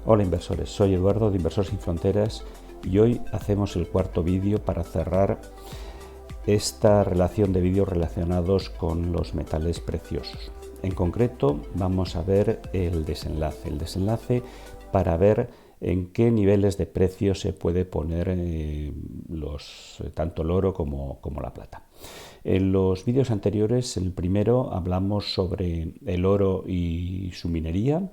Hola inversores, soy Eduardo de Inversor Sin Fronteras y hoy hacemos el cuarto vídeo para cerrar esta relación de vídeos relacionados con los metales preciosos. En concreto vamos a ver el desenlace para ver en qué niveles de precio se puede poner tanto el oro como la plata. En los vídeos anteriores, en el primero, hablamos sobre el oro y su minería.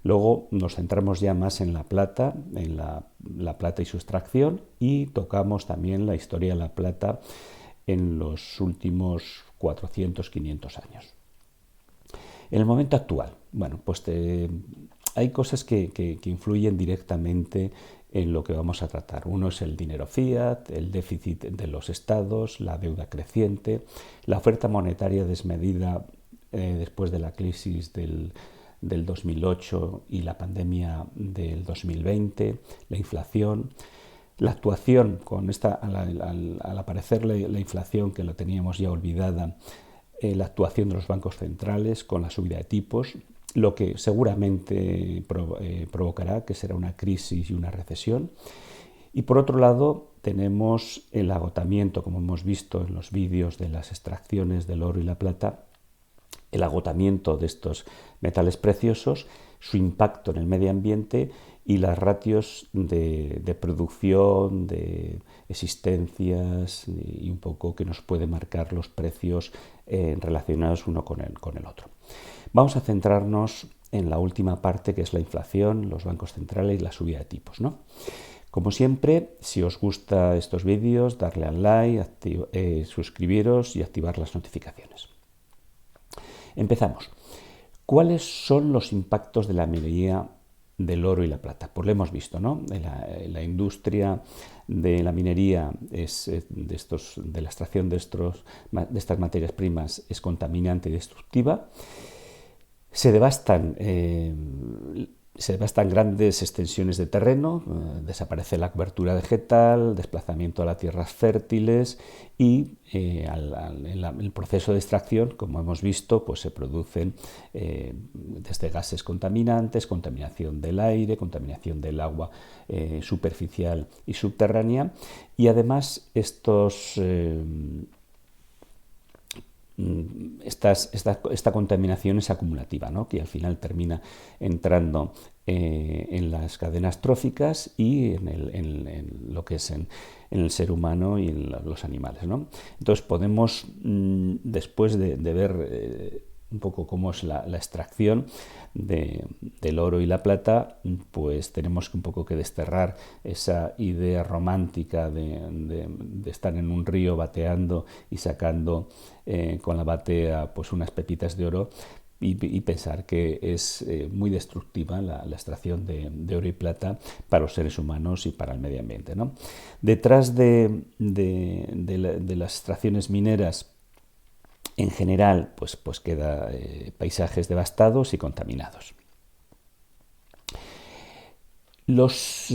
Luego nos centramos ya más en la plata, la plata y su extracción, y tocamos también la historia de la plata en los últimos 400-500 años. En el momento actual, bueno, pues hay cosas que influyen directamente en lo que vamos a tratar. Uno es el dinero fiat, el déficit de los estados, la deuda creciente, la oferta monetaria desmedida después de la crisis del 2008 y la pandemia del 2020, la inflación, la actuación con esta, al aparecer la inflación que la teníamos ya olvidada, la actuación de los bancos centrales con la subida de tipos, lo que seguramente provocará que será una crisis y una recesión. Y por otro lado tenemos el agotamiento, como hemos visto en los vídeos de las extracciones del oro y la plata, el agotamiento de estos metales preciosos, su impacto en el medio ambiente y las ratios de producción, de existencias y un poco que nos puede marcar los precios relacionados uno con el otro. Vamos a centrarnos en la última parte, que es la inflación, los bancos centrales y la subida de tipos, ¿no? Como siempre, si os gustan estos vídeos, darle al like, suscribiros y activar las notificaciones. Empezamos. ¿Cuáles son los impactos de la minería del oro y la plata? Pues lo hemos visto, ¿no? La industria de la minería de la extracción de estas materias primas es contaminante y destructiva. Se devastan grandes extensiones de terreno, desaparece la cobertura vegetal, desplazamiento a las tierras fértiles y en el proceso de extracción, como hemos visto, pues se producen desde gases contaminantes, contaminación del aire, contaminación del agua superficial y subterránea, y además esta contaminación es acumulativa, ¿no? Que al final termina entrando en las cadenas tróficas y en lo que es en el ser humano y en los animales, ¿no? Entonces podemos, después de ver un poco cómo es la extracción del oro y la plata, pues tenemos un poco que desterrar esa idea romántica de estar en un río bateando y sacando con la batea pues unas pepitas de oro y pensar que es muy destructiva la extracción de oro y plata para los seres humanos y para el medio ambiente, ¿no? Detrás de las extracciones mineras en general, pues queda paisajes devastados y contaminados. Los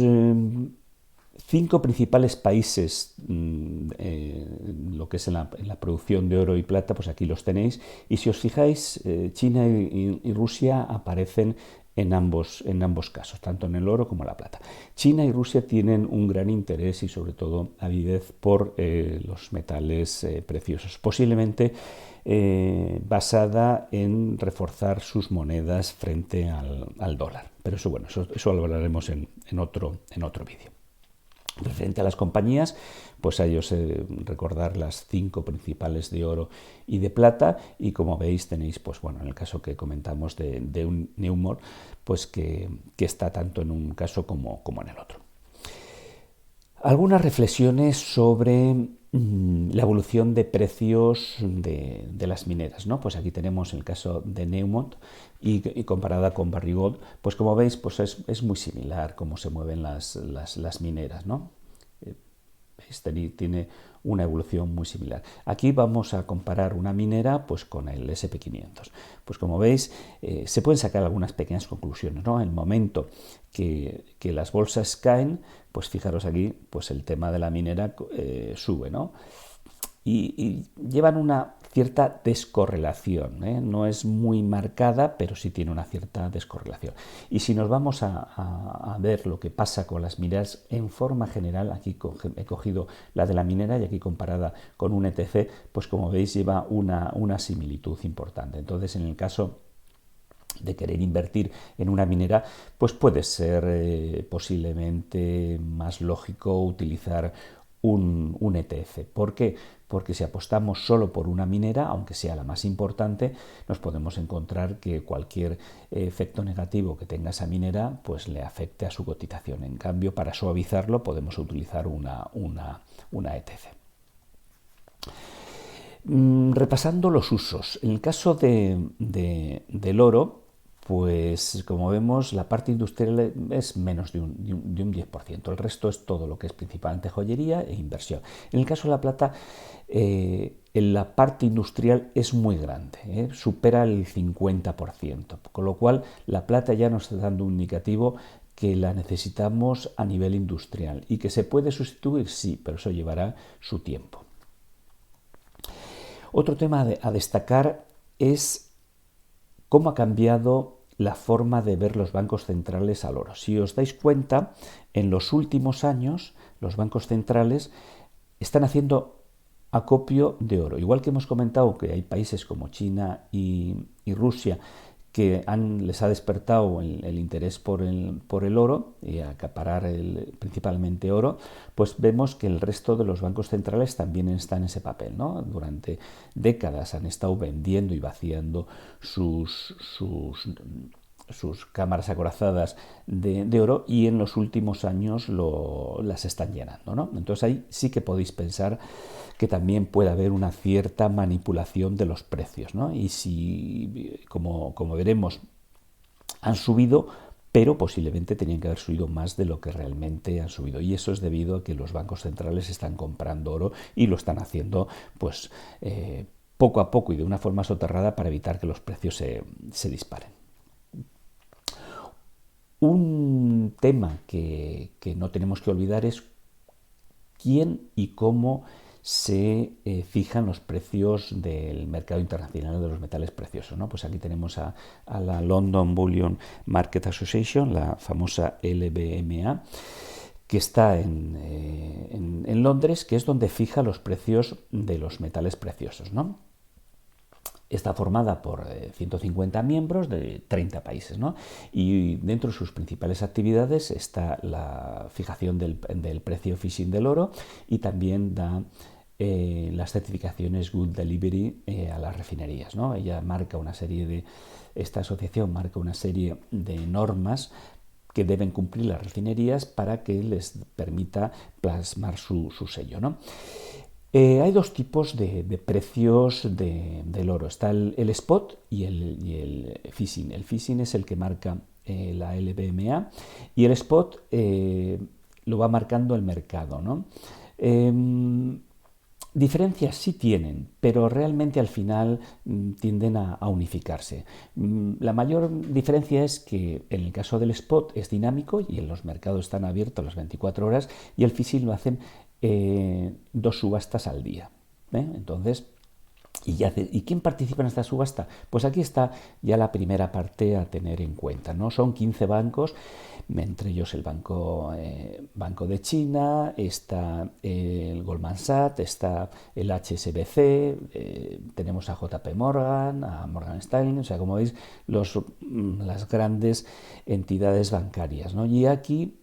5 principales países, lo que es en la producción de oro y plata, pues aquí los tenéis. Y si os fijáis, China y Rusia aparecen en ambos casos, tanto en el oro como en la plata. China y Rusia tienen un gran interés y sobre todo avidez por los metales preciosos, posiblemente basada en reforzar sus monedas frente al dólar. Pero eso, bueno, eso lo hablaremos en otro vídeo. Referente a las compañías, pues a ellos recordar las 5 principales de oro y de plata, y como veis tenéis, pues bueno, en el caso que comentamos de un Newmont, pues que está tanto en un caso como en el otro. Algunas reflexiones sobre la evolución de precios de las mineras, ¿no? Pues aquí tenemos el caso de Newmont y comparada con Barrick Gold, pues como veis, pues es muy similar cómo se mueven las mineras, ¿no? Tiene una evolución muy similar. Aquí vamos a comparar una minera pues con el SP500. Pues como veis, se pueden sacar algunas pequeñas conclusiones, ¿no? En el momento que las bolsas caen, pues fijaros aquí, pues el tema de la minera sube, ¿no? y llevan una cierta descorrelación, ¿eh? No es muy marcada, pero sí tiene una cierta descorrelación. Y si nos vamos a ver lo que pasa con las mineras en forma general, aquí he cogido la de la minera y aquí comparada con un ETF, pues como veis lleva una similitud importante. Entonces, en el caso de querer invertir en una minera, pues puede ser posiblemente más lógico utilizar un ETF. ¿Por qué? Porque si apostamos solo por una minera, aunque sea la más importante, nos podemos encontrar que cualquier efecto negativo que tenga esa minera pues le afecte a su cotización. En cambio, para suavizarlo podemos utilizar una ETF. Repasando los usos, en el caso del oro, pues como vemos la parte industrial es menos de un 10%, el resto es todo lo que es principalmente joyería e inversión. En el caso de la plata, en la parte industrial es muy grande, supera el 50%, con lo cual la plata ya nos está dando un indicativo que la necesitamos a nivel industrial y que se puede sustituir, sí, pero eso llevará su tiempo. Otro tema a destacar es cómo ha cambiado la forma de ver los bancos centrales al oro. Si os dais cuenta, en los últimos años los bancos centrales están haciendo acopio de oro. Igual que hemos comentado que hay países como China y Rusia que les ha despertado el interés por el oro y acaparar principalmente oro, pues vemos que el resto de los bancos centrales también están en ese papel, ¿no? Durante décadas han estado vendiendo y vaciando sus cámaras acorazadas de oro y en los últimos años las están llenando, ¿no? Entonces ahí sí que podéis pensar que también puede haber una cierta manipulación de los precios, ¿no? Y si, como veremos, han subido, pero posiblemente tenían que haber subido más de lo que realmente han subido. Y eso es debido a que los bancos centrales están comprando oro y lo están haciendo pues poco a poco y de una forma soterrada para evitar que los precios se disparen. Un tema que no tenemos que olvidar es quién y cómo se fijan los precios del mercado internacional de los metales preciosos, ¿no? Pues aquí tenemos a la London Bullion Market Association, la famosa LBMA, que está en Londres, que es donde fija los precios de los metales preciosos, ¿no? Está formada por 150 miembros de 30 países, ¿no? Y dentro de sus principales actividades está la fijación del precio fixing del oro y también da las certificaciones Good Delivery a las refinerías, ¿no? Esta asociación marca una serie de normas que deben cumplir las refinerías para que les permita plasmar su sello, ¿no? Hay dos tipos de precios del oro. Está el spot y el fixing. El fixing es el que marca la LBMA y el spot lo va marcando el mercado, ¿no? Diferencias sí tienen, pero realmente al final tienden a unificarse. La mayor diferencia es que en el caso del spot es dinámico y en los mercados están abiertos las 24 horas y el fixing lo hacen 2 subastas al día. Entonces, ¿y quién participa en esta subasta? Pues aquí está ya la primera parte a tener en cuenta, ¿no? Son 15 bancos, entre ellos el Banco de China, está el Goldman Sachs, está el HSBC, tenemos a JP Morgan, a Morgan Stanley, o sea, como veis, las grandes entidades bancarias, ¿no? Y aquí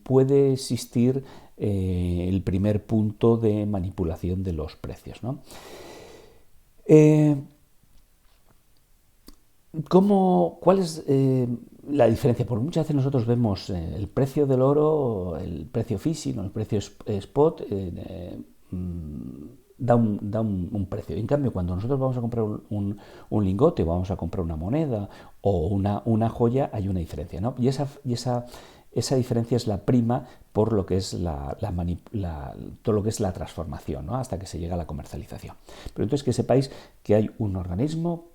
puede existir el primer punto de manipulación de los precios, ¿no? ¿Cuál es la diferencia? Porque muchas veces nosotros vemos el precio del oro, el precio fixing o el precio spot da un precio. En cambio, cuando nosotros vamos a comprar un lingote, vamos a comprar una moneda o una joya, hay una diferencia, ¿no? Y esa esa diferencia es la prima por lo que es todo lo que es la transformación, ¿no? Hasta que se llega a la comercialización. Pero entonces que sepáis que hay un organismo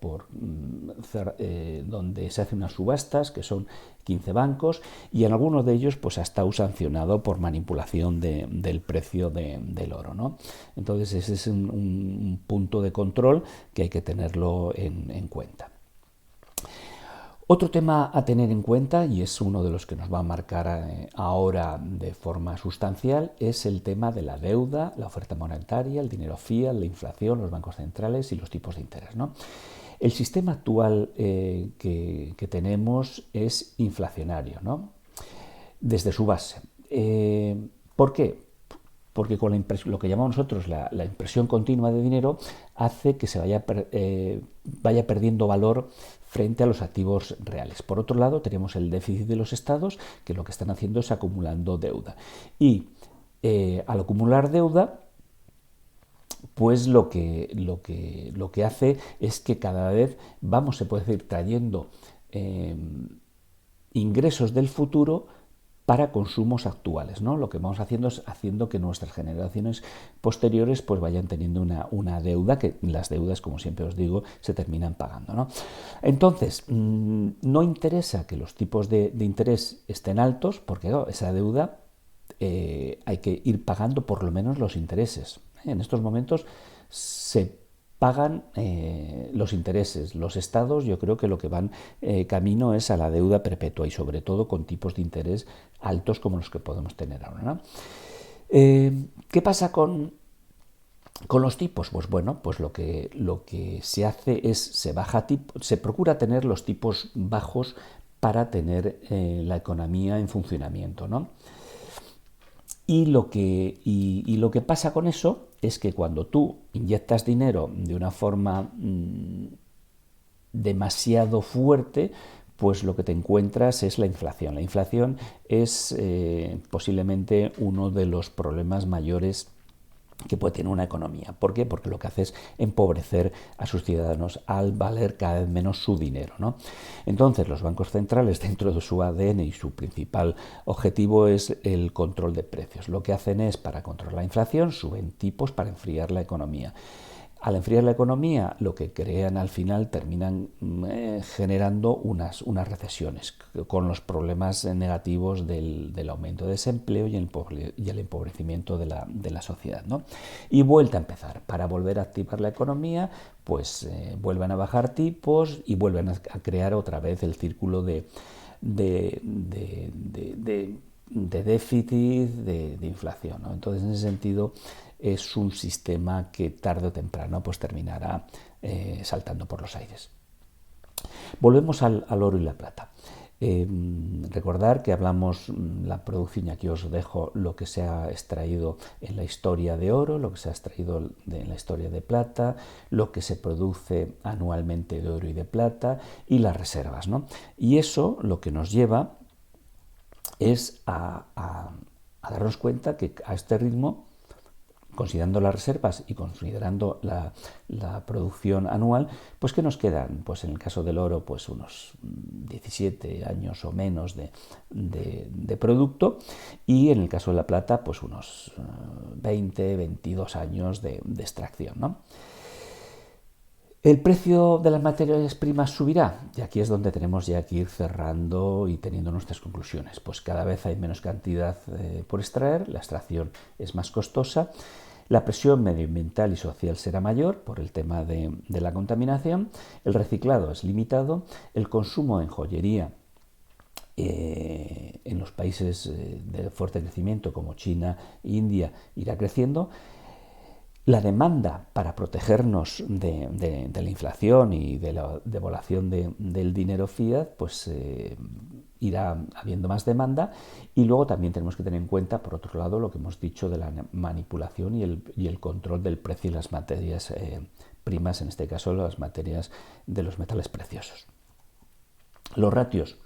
donde se hacen unas subastas, que son 15 bancos, y en algunos de ellos pues ha estado sancionado por manipulación del precio del oro, ¿no? Entonces ese es un punto de control que hay que tenerlo en cuenta. Otro tema a tener en cuenta, y es uno de los que nos va a marcar ahora de forma sustancial, es el tema de la deuda, la oferta monetaria, el dinero fiat, la inflación, los bancos centrales y los tipos de interés, ¿no? El sistema actual que tenemos es inflacionario, ¿no? Desde su base. ¿Por qué? Porque con lo que llamamos nosotros la impresión continua de dinero hace que se vaya perdiendo valor frente a los activos reales. Por otro lado, tenemos el déficit de los estados, que lo que están haciendo es acumulando deuda. Y al acumular deuda, pues lo que hace es que cada vez se puede decir, trayendo ingresos del futuro para consumos actuales, ¿no? Lo que vamos haciendo es haciendo que nuestras generaciones posteriores pues vayan teniendo una deuda, que las deudas, como siempre os digo, se terminan pagando, ¿no? Entonces, no interesa que los tipos de interés estén altos, porque claro, esa deuda hay que ir pagando por lo menos los intereses. En estos momentos se pagan los intereses. Los estados, yo creo que lo que van camino es a la deuda perpetua y sobre todo con tipos de interés altos como los que podemos tener ahora, ¿no? ¿Qué pasa con los tipos? Pues bueno, pues lo que se hace es se procura tener los tipos bajos para tener la economía en funcionamiento, ¿no? Y lo que pasa con eso es que cuando tú inyectas dinero de una forma demasiado fuerte, pues lo que te encuentras es la inflación. La inflación es posiblemente uno de los problemas mayores que puede tener una economía. ¿Por qué? Porque lo que hace es empobrecer a sus ciudadanos al valer cada vez menos su dinero, ¿no? Entonces, los bancos centrales, dentro de su ADN y su principal objetivo es el control de precios. Lo que hacen es, para controlar la inflación, suben tipos para enfriar la economía. Al enfriar la economía, lo que crean al final terminan generando unas recesiones, con los problemas negativos del aumento de desempleo y el empobrecimiento de la sociedad, ¿no? Y vuelta a empezar. Para volver a activar la economía, pues vuelven a bajar tipos y vuelven a crear otra vez el círculo de déficit, de inflación, ¿no? Entonces, en ese sentido, es un sistema que tarde o temprano pues terminará saltando por los aires. Volvemos al oro y la plata. Recordar que hablamos la producción, y aquí os dejo lo que se ha extraído en la historia de oro, lo que se ha extraído en la historia de plata, lo que se produce anualmente de oro y de plata y las reservas, ¿no? Y eso lo que nos lleva es a darnos cuenta que a este ritmo, considerando las reservas y considerando la producción anual, pues ¿qué nos quedan? Pues en el caso del oro, pues unos 17 años o menos de producto, y en el caso de la plata, pues unos 20, 22 años de extracción, ¿no? ¿El precio de las materias primas subirá? Y aquí es donde tenemos ya que ir cerrando y teniendo nuestras conclusiones. Pues cada vez hay menos cantidad por extraer, la extracción es más costosa, la presión medioambiental y social será mayor por el tema de la contaminación, el reciclado es limitado, el consumo en joyería en los países de fuerte crecimiento como China e India irá creciendo. La demanda para protegernos de la inflación y de la devaluación del dinero fiat, pues irá habiendo más demanda. Y luego también tenemos que tener en cuenta, por otro lado, lo que hemos dicho de la manipulación y el control del precio y las materias primas, en este caso las materias de los metales preciosos. Los ratios,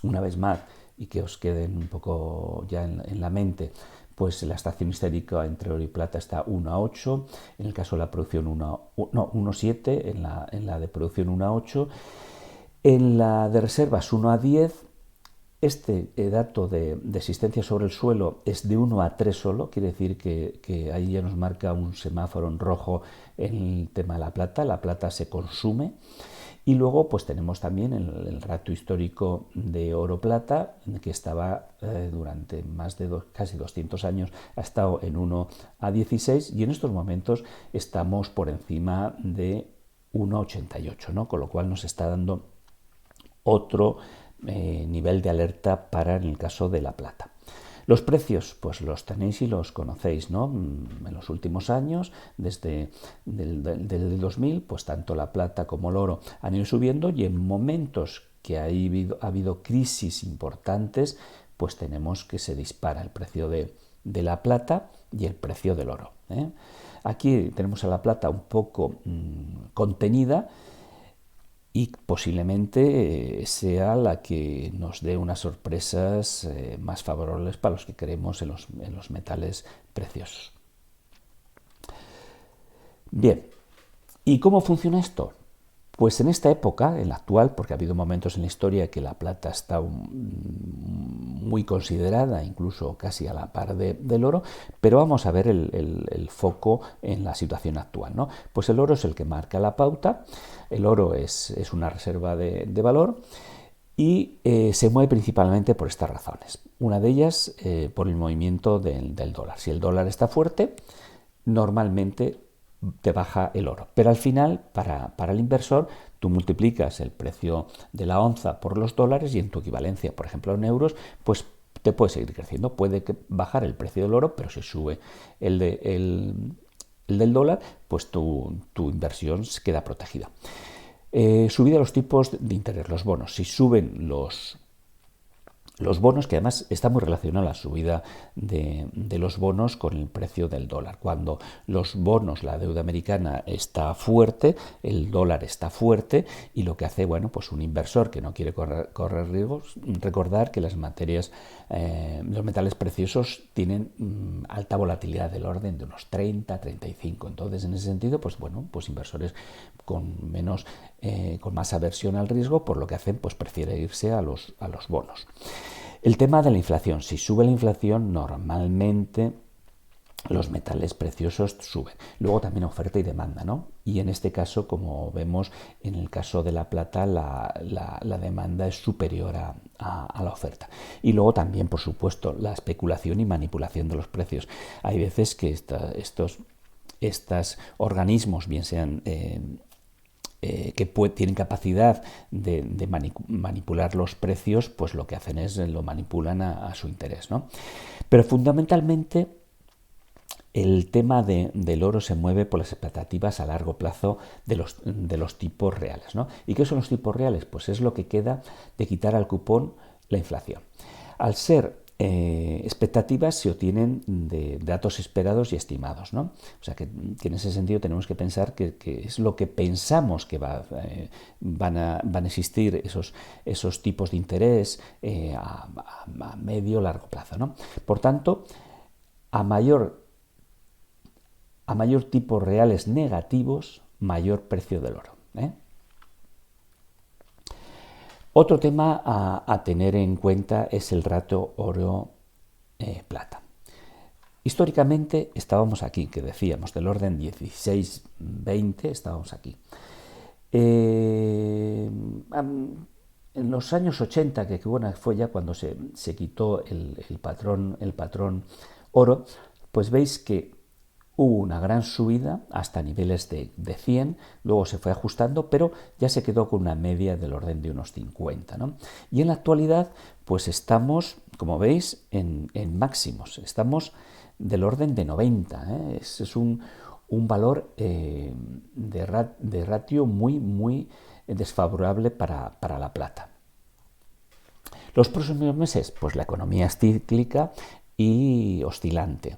una vez más, y que os queden un poco ya en la mente, pues la estación histórica entre oro y plata está 1:8, en el caso de la producción 1:7, en la de producción 1:8, en la de reservas 1:10, Este dato de existencia sobre el suelo es de 1 a 3 solo, quiere decir que ahí ya nos marca un semáforo en rojo en el tema de la plata se consume. Y luego pues tenemos también el ratio histórico de oro-plata, que estaba durante más de casi 200 años, ha estado en 1 a 16 y en estos momentos estamos por encima de 1 a 88, ¿no? Con lo cual nos está dando otro nivel de alerta para en el caso de la plata. Los precios, pues los tenéis y los conocéis, ¿no? En los últimos años, desde el 2000, pues tanto la plata como el oro han ido subiendo y en momentos que ha habido crisis importantes, pues tenemos que se dispara el precio de la plata y el precio del oro, ¿eh? Aquí tenemos a la plata un poco contenida, y posiblemente sea la que nos dé unas sorpresas más favorables para los que creemos en los metales preciosos. Bien, ¿y cómo funciona esto? Pues en esta época, en la actual, porque ha habido momentos en la historia que la plata está muy considerada, incluso casi a la par del oro, pero vamos a ver el foco en la situación actual, ¿no? Pues el oro es el que marca la pauta, el oro es una reserva de valor y se mueve principalmente por estas razones. Una de ellas por el movimiento del dólar. Si el dólar está fuerte, normalmente te baja el oro. Pero al final, para el inversor, tú multiplicas el precio de la onza por los dólares y en tu equivalencia, por ejemplo, en euros, pues te puede seguir creciendo. Puede bajar el precio del oro, pero si sube el del dólar, pues tu inversión se queda protegida. Subida de los tipos de interés, los bonos. Si suben los bonos, que además está muy relacionada la subida de los bonos con el precio del dólar. Cuando los bonos, la deuda americana está fuerte, el dólar está fuerte y lo que hace, bueno, pues un inversor que no quiere correr riesgos, recordar que las materias, los metales preciosos tienen alta volatilidad del orden de unos 30, 35. Entonces, en ese sentido, pues bueno, pues inversores con más aversión al riesgo, por lo que hacen, pues prefiere irse a los bonos. El tema de la inflación. Si sube la inflación, normalmente los metales preciosos suben. Luego también oferta y demanda, ¿no? Y en este caso, como vemos, en el caso de la plata, la demanda es superior a la oferta. Y luego también, por supuesto, la especulación y manipulación de los precios. Hay veces que estos organismos, bien sean que tienen capacidad de manipular los precios, pues lo que hacen es lo manipulan a su interés, ¿no? Pero fundamentalmente el tema del oro se mueve por las expectativas a largo plazo de los tipos reales, ¿no? ¿Y qué son los tipos reales? Pues es lo que queda de quitar al cupón la inflación. Al ser expectativas se obtienen de datos esperados y estimados, ¿no? O sea que en ese sentido tenemos que pensar que es lo que pensamos que van a existir esos tipos de interés a medio o largo plazo, ¿no? Por tanto, a mayor tipos reales negativos, mayor precio del oro, ¿eh? Otro tema a tener en cuenta es el ratio oro-plata. Históricamente estábamos aquí, que decíamos, del orden 16-20, estábamos aquí. En los años 80, que bueno, fue ya cuando se quitó el patrón oro, pues veis que hubo una gran subida hasta niveles de 100, luego se fue ajustando, pero ya se quedó con una media del orden de unos 50, ¿no? Y en la actualidad, pues estamos, como veis, en máximos, estamos del orden de 90, ¿eh? Es un valor de ratio muy desfavorable para la plata. Los próximos meses, pues la economía es cíclica y oscilante.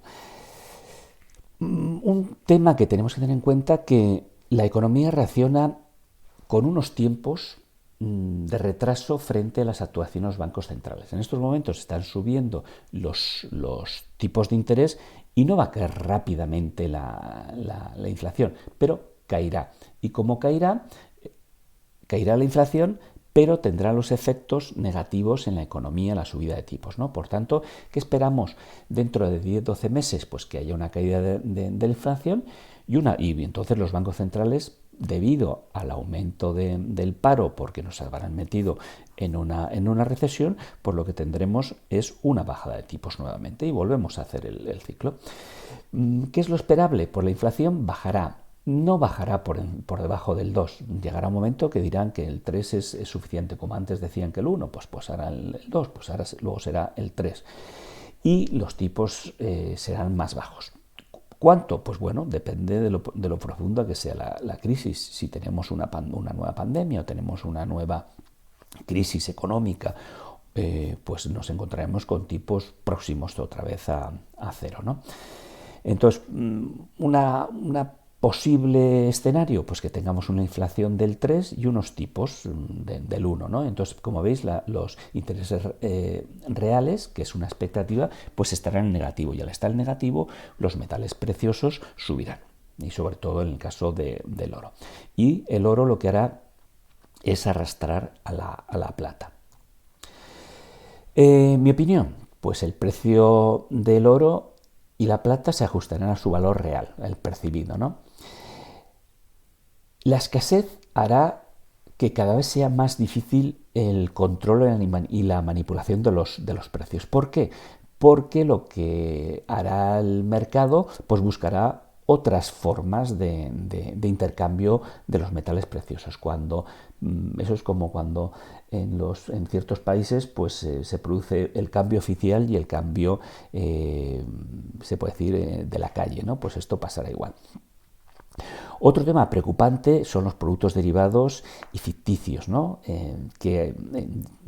Un tema que tenemos que tener en cuenta que la economía reacciona con unos tiempos de retraso frente a las actuaciones de los bancos centrales. En estos momentos están subiendo los tipos de interés y no va a caer rápidamente la inflación, pero caerá. Y como caerá la inflación, pero tendrá los efectos negativos en la economía, la subida de tipos, ¿no? Por tanto, ¿qué esperamos dentro de 10-12 meses? Pues que haya una caída de la inflación y entonces los bancos centrales, debido al aumento del paro, porque nos habrán metido en una recesión, pues lo que tendremos es una bajada de tipos nuevamente y volvemos a hacer el ciclo. ¿Qué es lo esperable? Pues la inflación bajará. No bajará por debajo del 2. Llegará un momento que dirán que el 3 es suficiente, como antes decían que el 1, pues ahora el 2, pues ahora luego será el 3. Y los tipos serán más bajos. ¿Cuánto? Pues bueno, depende de lo profunda que sea la crisis. Si tenemos una nueva pandemia o tenemos una nueva crisis económica, pues nos encontraremos con tipos próximos otra vez a cero, ¿no? Entonces, una posible escenario, pues que tengamos una inflación del 3 y unos tipos del 1, ¿no? Entonces, como veis, los intereses reales, que es una expectativa, pues estarán en negativo, y al estar en negativo, los metales preciosos subirán, y sobre todo en el caso del oro. Y el oro lo que hará es arrastrar a la plata. Mi opinión, pues el precio del oro y la plata se ajustarán a su valor real, el percibido, ¿no? La escasez hará que cada vez sea más difícil el control y la manipulación de los precios. ¿Por qué? Porque lo que hará el mercado, pues buscará otras formas de intercambio de los metales preciosos. Eso es como cuando en ciertos países pues, se produce el cambio oficial y el cambio, se puede decir, de la calle, ¿no? Pues esto pasará igual. Otro tema preocupante son los productos derivados y ficticios, ¿no?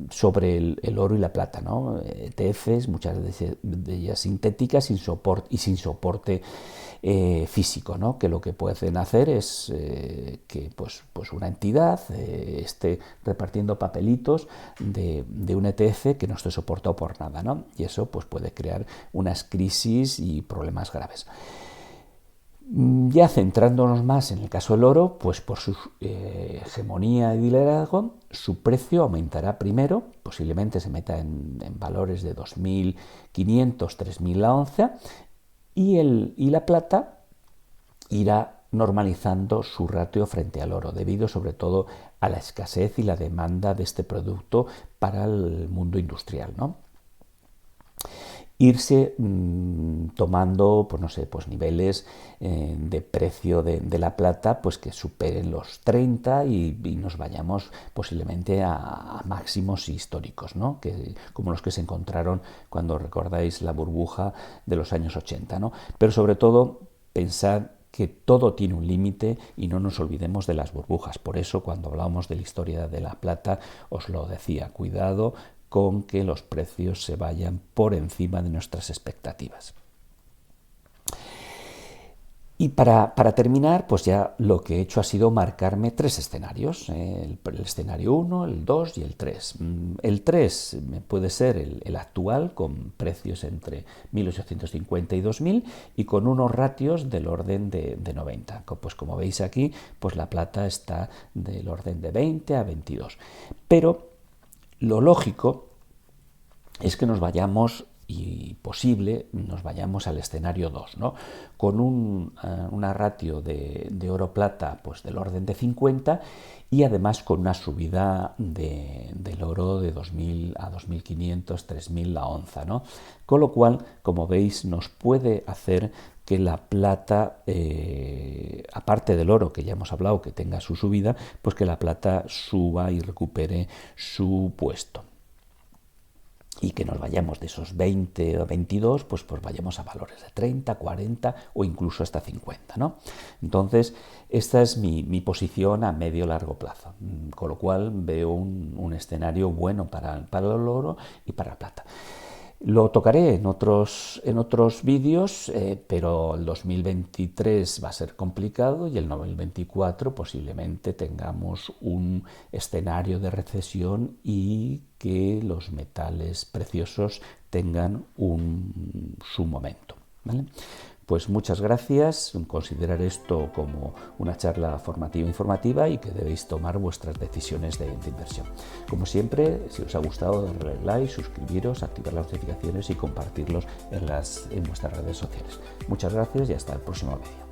Sobre el oro y la plata, ¿no? ETFs, muchas de ellas sintéticas sin soporte físico, ¿no? Que lo que pueden hacer es que pues una entidad esté repartiendo papelitos de un ETF que no esté soportado por nada, ¿no? Y eso pues puede crear unas crisis y problemas graves. Ya centrándonos más en el caso del oro, pues por su hegemonía y liderazgo, su precio aumentará primero, posiblemente se meta en valores de 2.500, 3.000 la onza, y la plata irá normalizando su ratio frente al oro, debido sobre todo a la escasez y la demanda de este producto para el mundo industrial, ¿no? Irse tomando, pues no sé, pues niveles de precio de la plata pues que superen los 30 y nos vayamos posiblemente a máximos históricos, ¿no? Como los que se encontraron cuando recordáis la burbuja de los años 80, ¿no? Pero sobre todo pensad que todo tiene un límite y no nos olvidemos de las burbujas. Por eso cuando hablábamos de la historia de la plata os lo decía, cuidado con que los precios se vayan por encima de nuestras expectativas. Y para terminar, pues ya lo que he hecho ha sido marcarme 3 escenarios, el escenario 1, el 2 y el 3. El 3 puede ser el actual, con precios entre 1.850 y 2.000 y con unos ratios del orden de 90. Pues como veis aquí, pues la plata está del orden de 20 a 22. Pero lo lógico es que nos vayamos, y posible, nos vayamos al escenario 2, ¿no? Con una ratio de oro-plata pues del orden de 50 y además con una subida del oro de 2.000 a 2.500, 3.000 la onza, ¿no? Con lo cual, como veis, nos puede hacer que la plata, aparte del oro que ya hemos hablado que tenga su subida, pues que la plata suba y recupere su puesto. Y que nos vayamos de esos 20 o 22, pues vayamos a valores de 30, 40 o incluso hasta 50, ¿no? Entonces, esta es mi posición a medio largo plazo, con lo cual veo un escenario bueno para el oro y para la plata. Lo tocaré en otros vídeos, pero el 2023 va a ser complicado y el 2024 posiblemente tengamos un escenario de recesión y que los metales preciosos tengan su momento, ¿vale? Pues muchas gracias, considerar esto como una charla formativa e informativa y que debéis tomar vuestras decisiones de inversión. Como siempre, si os ha gustado, darle like, suscribiros, activar las notificaciones y compartirlos en vuestras redes sociales. Muchas gracias y hasta el próximo vídeo.